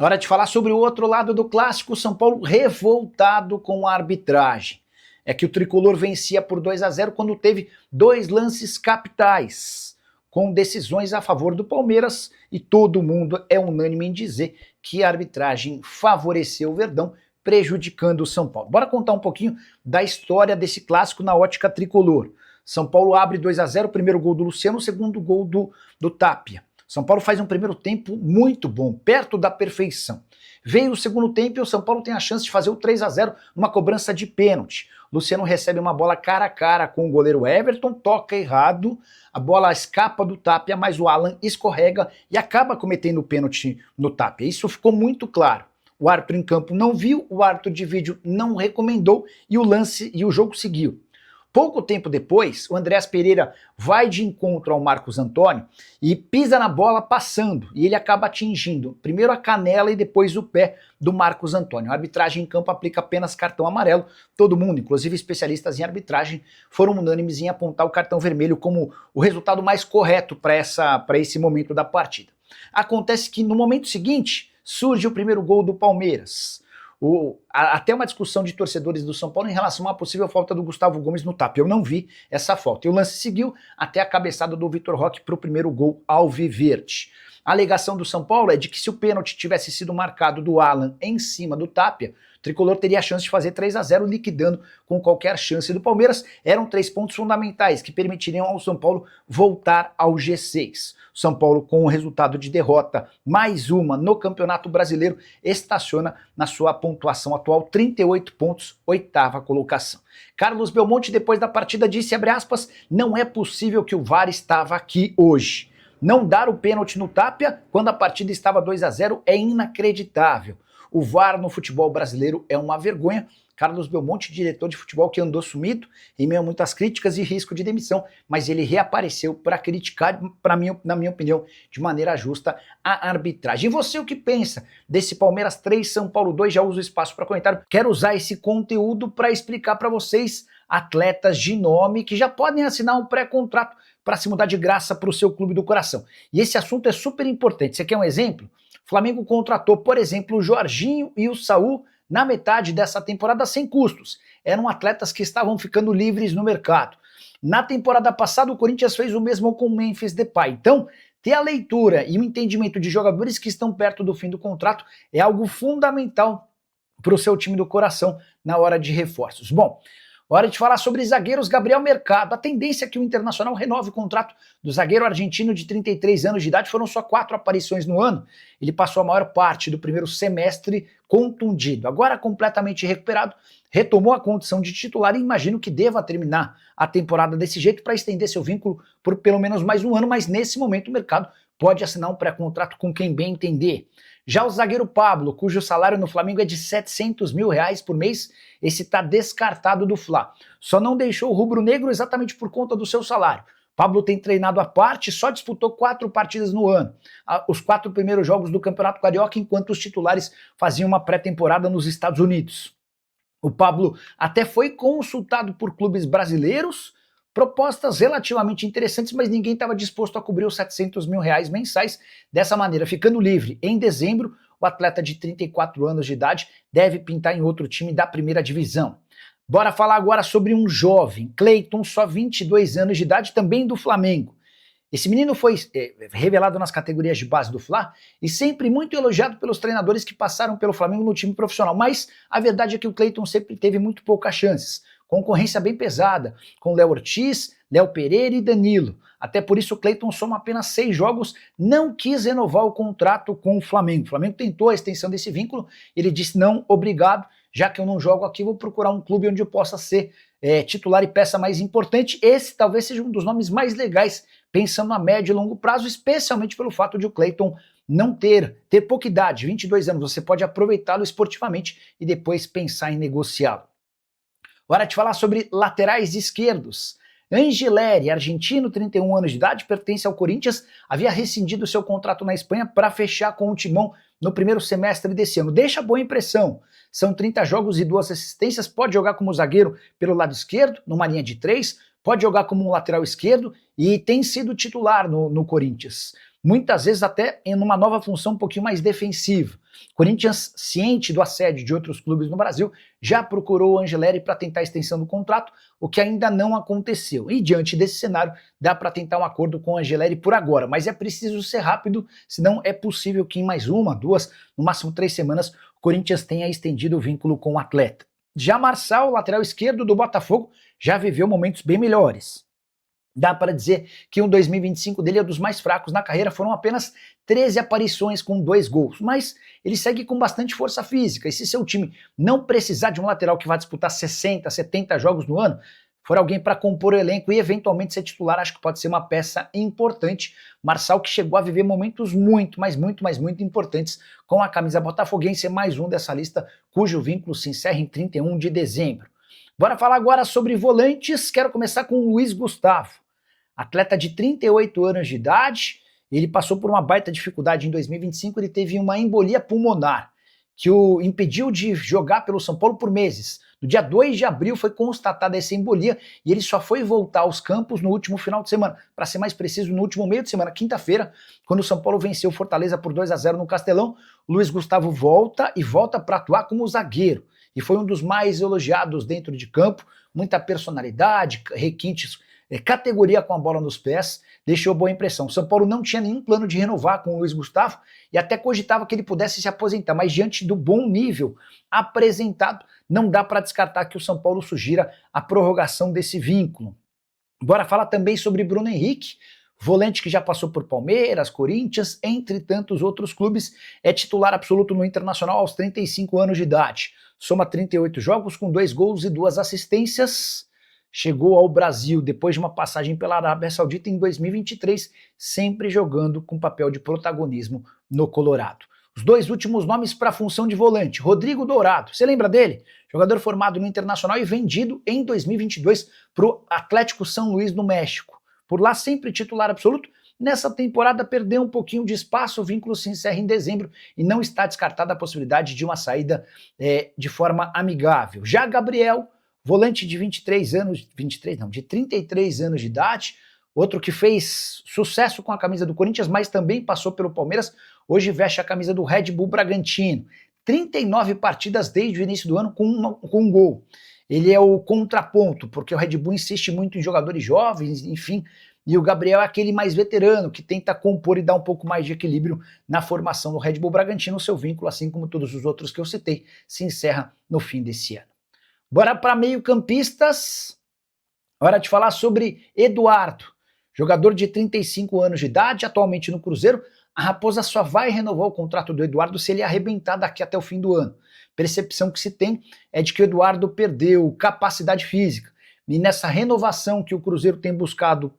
Hora de falar sobre o outro lado do clássico, São Paulo revoltado com a arbitragem. É que o tricolor vencia por 2-0 quando teve dois lances capitais, com decisões a favor do Palmeiras, e todo mundo é unânime em dizer que a arbitragem favoreceu o Verdão, prejudicando o São Paulo. Bora contar um pouquinho da história desse clássico na ótica tricolor. São Paulo abre 2-0, primeiro gol do Luciano, segundo gol do Tapia. São Paulo faz um primeiro tempo muito bom, perto da perfeição. Veio o segundo tempo e o São Paulo tem a chance de fazer o 3-0 numa cobrança de pênalti. Luciano recebe uma bola cara a cara com o goleiro Everton, toca errado, a bola escapa do Tapia, mas o Alan escorrega e acaba cometendo o pênalti no Tapia. Isso ficou muito claro. O árbitro em campo não viu, o árbitro de vídeo não recomendou e o jogo seguiu. Pouco tempo depois, o Andréas Pereira vai de encontro ao Marcos Antônio e pisa na bola passando, e ele acaba atingindo primeiro a canela e depois o pé do Marcos Antônio. A arbitragem em campo aplica apenas cartão amarelo. Todo mundo, inclusive especialistas em arbitragem, foram unânimes em apontar o cartão vermelho como o resultado mais correto para esse momento da partida. Acontece que no momento seguinte surge o primeiro gol do Palmeiras. Até uma discussão de torcedores do São Paulo em relação à possível falta do Gustavo Gomes no Tapia. Eu não vi essa falta. E o lance seguiu até a cabeçada do Vitor Roque para o primeiro gol alviverde. A alegação do São Paulo é de que se o pênalti tivesse sido marcado do Alan em cima do Tapia, o tricolor teria a chance de fazer 3-0, liquidando com qualquer chance do Palmeiras. Eram 3 pontos fundamentais que permitiriam ao São Paulo voltar ao G6. O São Paulo, com o resultado de derrota, mais uma no Campeonato Brasileiro, estaciona na sua pontuação atual, 38 pontos, 8ª colocação. Carlos Belmonte, depois da partida, disse, abre aspas, não é possível que o VAR estava aqui hoje. Não dar o pênalti no Tapia quando a partida estava 2-0 é inacreditável. O VAR no futebol brasileiro é uma vergonha. Carlos Belmonte, diretor de futebol que andou sumido, em meio a muitas críticas e risco de demissão, mas ele reapareceu para criticar, na minha opinião, de maneira justa, a arbitragem. E você o que pensa desse Palmeiras 3, São Paulo 2? Já uso o espaço para comentário. Quero usar esse conteúdo para explicar para vocês atletas de nome que já podem assinar um pré-contrato para se mudar de graça para o seu clube do coração. E esse assunto é super importante. Você quer um exemplo? O Flamengo contratou, por exemplo, o Jorginho e o Saul na metade dessa temporada sem custos. Eram atletas que estavam ficando livres no mercado. Na temporada passada, o Corinthians fez o mesmo com o Memphis Depay. Então, ter a leitura e o entendimento de jogadores que estão perto do fim do contrato é algo fundamental para o seu time do coração na hora de reforços. Bom, hora de falar sobre zagueiros. Gabriel Mercado. A tendência é que o Internacional renove o contrato do zagueiro argentino de 33 anos de idade. Foram só 4 aparições no ano. Ele passou a maior parte do primeiro semestre contundido. Agora completamente recuperado, retomou a condição de titular e imagino que deva terminar a temporada desse jeito para estender seu vínculo por pelo menos mais um ano, mas nesse momento o mercado pode assinar um pré-contrato com quem bem entender. Já o zagueiro Pablo, cujo salário no Flamengo é de R$700 mil por mês, esse está descartado do Fla. Só não deixou o rubro-negro exatamente por conta do seu salário. Pablo tem treinado à parte, só disputou 4 partidas no ano. Os 4 primeiros jogos do Campeonato Carioca, enquanto os titulares faziam uma pré-temporada nos Estados Unidos. O Pablo até foi consultado por clubes brasileiros, propostas relativamente interessantes, mas ninguém estava disposto a cobrir os R$700 mil mensais. Dessa maneira, ficando livre em dezembro, o atleta de 34 anos de idade deve pintar em outro time da primeira divisão. Bora falar agora sobre um jovem, Cleiton, só 22 anos de idade, também do Flamengo. Esse menino foi revelado nas categorias de base do Fla e sempre muito elogiado pelos treinadores que passaram pelo Flamengo no time profissional, mas a verdade é que o Cleiton sempre teve muito poucas chances. Concorrência bem pesada, com Léo Ortiz, Léo Pereira e Danilo. Até por isso o Cleiton soma apenas 6 jogos, não quis renovar o contrato com o Flamengo. O Flamengo tentou a extensão desse vínculo, ele disse não, obrigado, já que eu não jogo aqui, vou procurar um clube onde eu possa ser titular e peça mais importante. Esse talvez seja um dos nomes mais legais, pensando a médio e longo prazo, especialmente pelo fato de o Cleiton não ter pouca idade, 22 anos, você pode aproveitá-lo esportivamente e depois pensar em negociá-lo. Hora de falar sobre laterais esquerdos. Angileri, argentino, 31 anos de idade, pertence ao Corinthians, havia rescindido seu contrato na Espanha para fechar com o Timão no primeiro semestre desse ano. Deixa boa impressão, são 30 jogos e 2 assistências, pode jogar como zagueiro pelo lado esquerdo, numa linha de 3, pode jogar como um lateral esquerdo e tem sido titular no Corinthians. muitas vezes até em uma nova função um pouquinho mais defensiva. Corinthians, ciente do assédio de outros clubes no Brasil, já procurou o Angelleri para tentar a extensão do contrato, o que ainda não aconteceu. E diante desse cenário, dá para tentar um acordo com o Angelleri por agora, mas é preciso ser rápido, senão é possível que em mais uma, duas, no máximo 3 semanas, o Corinthians tenha estendido o vínculo com o atleta. Já Marçal, lateral esquerdo do Botafogo, já viveu momentos bem melhores. Dá para dizer que o 2025 dele é dos mais fracos na carreira, foram apenas 13 aparições com 2 gols, mas ele segue com bastante força física, e se seu time não precisar de um lateral que vai disputar 60, 70 jogos no ano, for alguém para compor o elenco e eventualmente ser titular, acho que pode ser uma peça importante. Marçal, que chegou a viver momentos muito importantes com a camisa botafoguense, é mais um dessa lista cujo vínculo se encerra em 31 de dezembro. Bora falar agora sobre volantes, quero começar com o Luiz Gustavo. Atleta de 38 anos de idade, ele passou por uma baita dificuldade em 2025, ele teve uma embolia pulmonar, que o impediu de jogar pelo São Paulo por meses. No dia 2 de abril foi constatada essa embolia e ele só foi voltar aos campos no último final de semana. Para ser mais preciso, no último meio de semana, quinta-feira, quando o São Paulo venceu o Fortaleza por 2-0 no Castelão, o Luiz Gustavo volta para atuar como zagueiro. E foi um dos mais elogiados dentro de campo, muita personalidade, requintes, categoria com a bola nos pés, deixou boa impressão. O São Paulo não tinha nenhum plano de renovar com o Luiz Gustavo e até cogitava que ele pudesse se aposentar, mas diante do bom nível apresentado, não dá para descartar que o São Paulo sugira a prorrogação desse vínculo. Bora falar também sobre Bruno Henrique, volante que já passou por Palmeiras, Corinthians, entre tantos outros clubes, é titular absoluto no Internacional aos 35 anos de idade. Soma 38 jogos com 2 gols e 2 assistências. Chegou ao Brasil depois de uma passagem pela Arábia Saudita em 2023, sempre jogando com papel de protagonismo no Colorado. Os 2 últimos nomes para a função de volante, Rodrigo Dourado, você lembra dele? Jogador formado no Internacional e vendido em 2022 para o Atlético São Luís no México. Por lá sempre titular absoluto, nessa temporada perdeu um pouquinho de espaço, o vínculo se encerra em dezembro e não está descartada a possibilidade de uma saída de forma amigável. Já Gabriel, volante de 33 anos de idade, outro que fez sucesso com a camisa do Corinthians, mas também passou pelo Palmeiras, hoje veste a camisa do Red Bull Bragantino. 39 partidas desde o início do ano com um gol. Ele é o contraponto, porque o Red Bull insiste muito em jogadores jovens, enfim, e o Gabriel é aquele mais veterano, que tenta compor e dar um pouco mais de equilíbrio na formação do Red Bull Bragantino. O seu vínculo, assim como todos os outros que eu citei, se encerra no fim desse ano. Bora para meio-campistas. Hora de falar sobre Eduardo, jogador de 35 anos de idade, atualmente no Cruzeiro. A Raposa só vai renovar o contrato do Eduardo se ele arrebentar daqui até o fim do ano. Percepção que se tem é de que o Eduardo perdeu capacidade física. E nessa renovação que o Cruzeiro tem buscado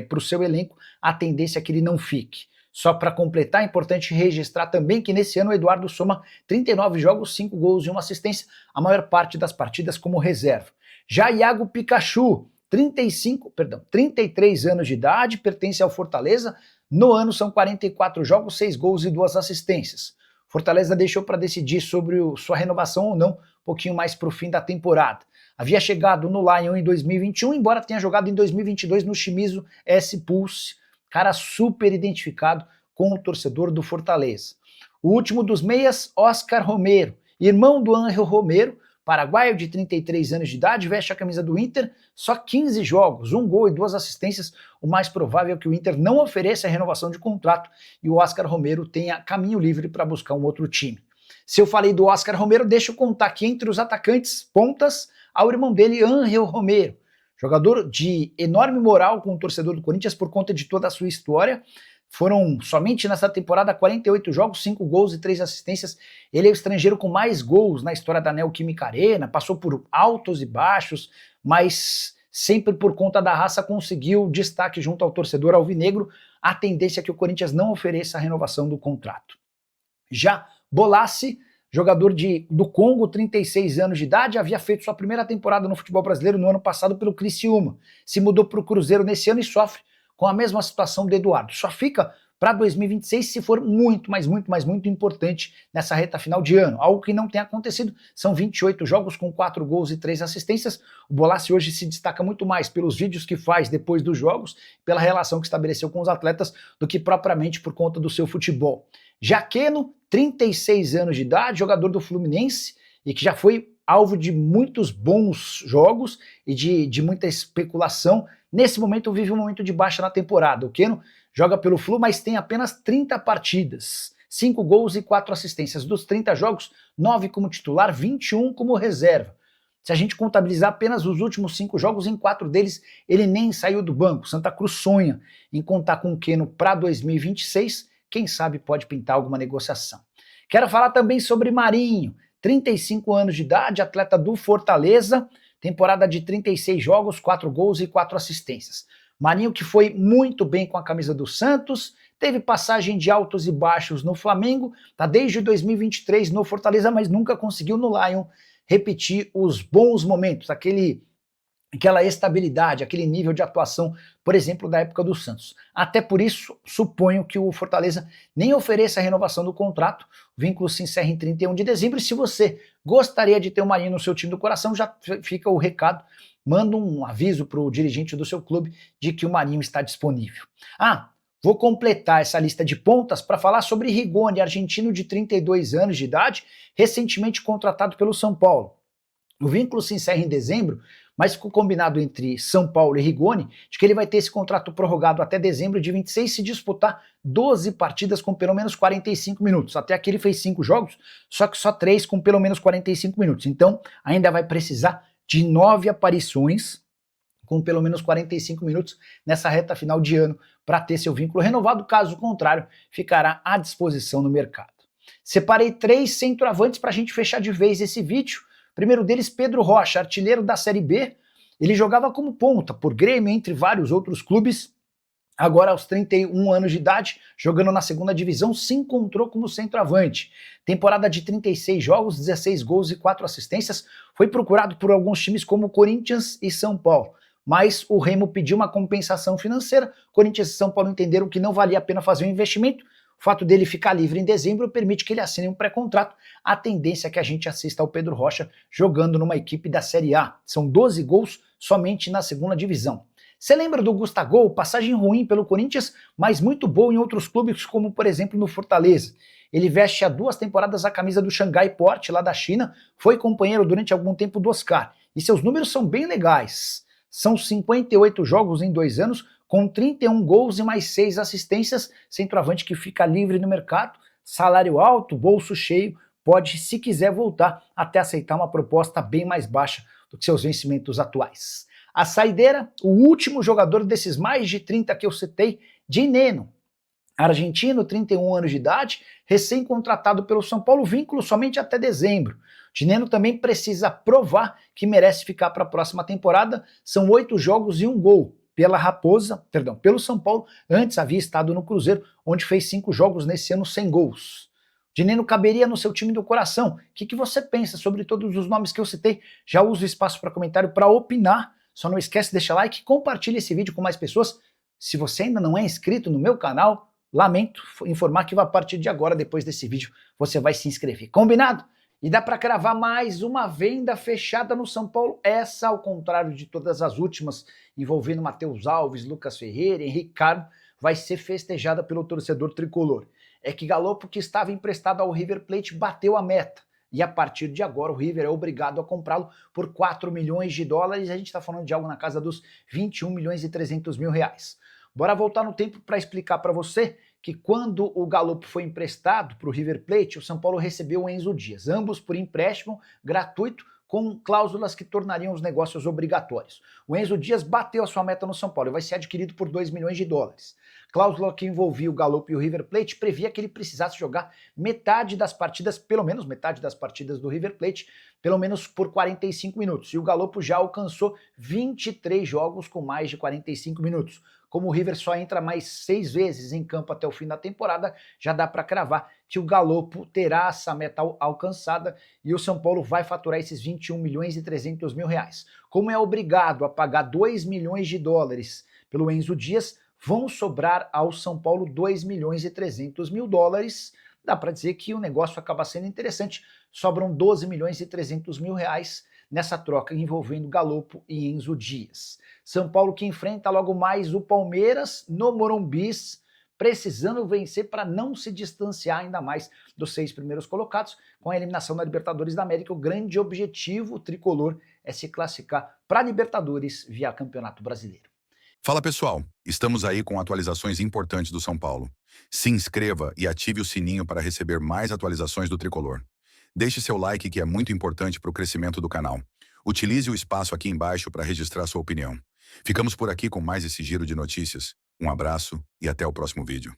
para o seu elenco, a tendência é que ele não fique. Só para completar, é importante registrar também que nesse ano o Eduardo soma 39 jogos, 5 gols e 1 assistência, a maior parte das partidas como reserva. Já Iago Pikachu, 33 anos de idade, pertence ao Fortaleza, no ano são 44 jogos, 6 gols e 2 assistências. Fortaleza deixou para decidir sobre sua renovação ou não, um pouquinho mais para o fim da temporada. Havia chegado no Lyon em 2021, embora tenha jogado em 2022 no Shimizu S-Pulse, cara super identificado com o torcedor do Fortaleza. O último dos meias, Oscar Romero, irmão do Ángel Romero, paraguaio de 33 anos de idade, veste a camisa do Inter, só 15 jogos, 1 gol e 2 assistências. O mais provável é que o Inter não ofereça a renovação de contrato e o Oscar Romero tenha caminho livre para buscar um outro time. Se eu falei do Oscar Romero, deixa eu contar que entre os atacantes, pontas, há o irmão dele, Ángel Romero, jogador de enorme moral com o torcedor do Corinthians por conta de toda a sua história. Foram somente nessa temporada 48 jogos, 5 gols e 3 assistências. Ele é o estrangeiro com mais gols na história da Neoquímica Arena, passou por altos e baixos, mas sempre por conta da raça conseguiu destaque junto ao torcedor alvinegro. A tendência é que o Corinthians não ofereça a renovação do contrato. Já Bolasie, jogador do Congo, 36 anos de idade, havia feito sua primeira temporada no futebol brasileiro no ano passado pelo Criciúma. Se mudou para o Cruzeiro nesse ano e sofre com a mesma situação do Eduardo. Só fica para 2026 se for muito, mas muito importante nessa reta final de ano. Algo que não tem acontecido, são 28 jogos com 4 gols e 3 assistências. O Bolassi hoje se destaca muito mais pelos vídeos que faz depois dos jogos, pela relação que estabeleceu com os atletas, do que propriamente por conta do seu futebol. Já Keno, 36 anos de idade, jogador do Fluminense, e que já foi alvo de muitos bons jogos e de muita especulação. Nesse momento vive um momento de baixa na temporada. O Keno joga pelo Flu, mas tem apenas 30 partidas, 5 gols e 4 assistências. Dos 30 jogos, 9 como titular, 21 como reserva. Se a gente contabilizar apenas os últimos 5 jogos, em 4 deles ele nem saiu do banco. Santa Cruz sonha em contar com o Keno para 2026, quem sabe pode pintar alguma negociação. Quero falar também sobre Marinho, 35 anos de idade, atleta do Fortaleza, temporada de 36 jogos, 4 gols e 4 assistências. Marinho que foi muito bem com a camisa do Santos, teve passagem de altos e baixos no Flamengo, tá desde 2023 no Fortaleza, mas nunca conseguiu no Lion repetir os bons momentos, aquela estabilidade, aquele nível de atuação, por exemplo, da época do Santos. Até por isso, suponho que o Fortaleza nem ofereça a renovação do contrato, o vínculo se encerra em 31 de dezembro, e se você gostaria de ter o Marinho no seu time do coração, já fica o recado, manda um aviso para o dirigente do seu clube de que o Marinho está disponível. Vou completar essa lista de pontas para falar sobre Rigoni, argentino de 32 anos de idade, recentemente contratado pelo São Paulo. O vínculo se encerra em dezembro, mas ficou combinado entre São Paulo e Rigoni de que ele vai ter esse contrato prorrogado até dezembro de 26 se disputar 12 partidas com pelo menos 45 minutos. Até aqui ele fez 5 jogos, só que só 3 com pelo menos 45 minutos. Então ainda vai precisar de 9 aparições com pelo menos 45 minutos nessa reta final de ano para ter seu vínculo renovado. Caso contrário, ficará à disposição no mercado. Separei 3 centroavantes para a gente fechar de vez esse vídeo. Primeiro deles, Pedro Rocha, artilheiro da Série B. Ele jogava como ponta por Grêmio, entre vários outros clubes. Agora, aos 31 anos de idade, jogando na segunda divisão, se encontrou como centroavante. Temporada de 36 jogos, 16 gols e 4 assistências. Foi procurado por alguns times como Corinthians e São Paulo. Mas o Remo pediu uma compensação financeira. Corinthians e São Paulo entenderam que não valia a pena fazer um investimento. O fato dele ficar livre em dezembro permite que ele assine um pré-contrato. A tendência é que a gente assista ao Pedro Rocha jogando numa equipe da Série A. São 12 gols somente na segunda divisão. Você lembra do Gustavo? Passagem ruim pelo Corinthians, mas muito boa em outros clubes, como por exemplo no Fortaleza. Ele veste há 2 temporadas a camisa do Xangai Port, lá da China, foi companheiro durante algum tempo do Oscar. E seus números são bem legais. São 58 jogos em 2 anos, com 31 gols e mais 6 assistências, centroavante que fica livre no mercado, salário alto, bolso cheio, pode, se quiser, voltar até aceitar uma proposta bem mais baixa do que seus vencimentos atuais. A saideira, o último jogador desses mais de 30 que eu citei, Dineno, argentino, 31 anos de idade, recém-contratado pelo São Paulo, vínculo somente até dezembro. Dineno também precisa provar que merece ficar para a próxima temporada, são 8 jogos e 1 gol. Pelo São Paulo, antes havia estado no Cruzeiro, onde fez 5 jogos nesse ano sem gols. Dineno caberia no seu time do coração. O que você pensa sobre todos os nomes que eu citei? Já usa o espaço para comentário para opinar. Só não esquece de deixar like e compartilha esse vídeo com mais pessoas. Se você ainda não é inscrito no meu canal, lamento informar que a partir de agora, depois desse vídeo, você vai se inscrever. Combinado? E dá para cravar mais uma venda fechada no São Paulo, essa ao contrário de todas as últimas, envolvendo Matheus Alves, Lucas Ferreira, Henrique Carmo, vai ser festejada pelo torcedor tricolor. É que Galopo, que estava emprestado ao River Plate, bateu a meta. E a partir de agora o River é obrigado a comprá-lo por 4 milhões de dólares, a gente está falando de algo na casa dos 21 milhões e 300 mil reais. Bora voltar no tempo para explicar para você que quando o Galopo foi emprestado para o River Plate, o São Paulo recebeu o Enzo Dias, ambos por empréstimo gratuito, com cláusulas que tornariam os negócios obrigatórios. O Enzo Dias bateu a sua meta no São Paulo e vai ser adquirido por 2 milhões de dólares. Cláusula que envolvia o Galopo e o River Plate previa que ele precisasse jogar metade das partidas, pelo menos metade das partidas do River Plate, pelo menos por 45 minutos. E o Galopo já alcançou 23 jogos com mais de 45 minutos. Como o River só entra mais 6 vezes em campo até o fim da temporada, já dá para cravar que o Galopo terá essa meta alcançada e o São Paulo vai faturar esses 21 milhões e 300 mil reais. Como é obrigado a pagar 2 milhões de dólares pelo Enzo Dias, vão sobrar ao São Paulo 2 milhões e 300 mil dólares. Dá para dizer que o negócio acaba sendo interessante. Sobram 12 milhões e 300 mil reais nessa troca envolvendo Galopo e Enzo Dias. São Paulo que enfrenta logo mais o Palmeiras no Morumbis, precisando vencer para não se distanciar ainda mais dos 6 primeiros colocados. Com a eliminação da Libertadores da América, o grande objetivo tricolor é se classificar para a Libertadores via Campeonato Brasileiro. Fala pessoal, estamos aí com atualizações importantes do São Paulo. Se inscreva e ative o sininho para receber mais atualizações do Tricolor. Deixe seu like que é muito importante para o crescimento do canal. Utilize o espaço aqui embaixo para registrar sua opinião. Ficamos por aqui com mais esse giro de notícias. Um abraço e até o próximo vídeo.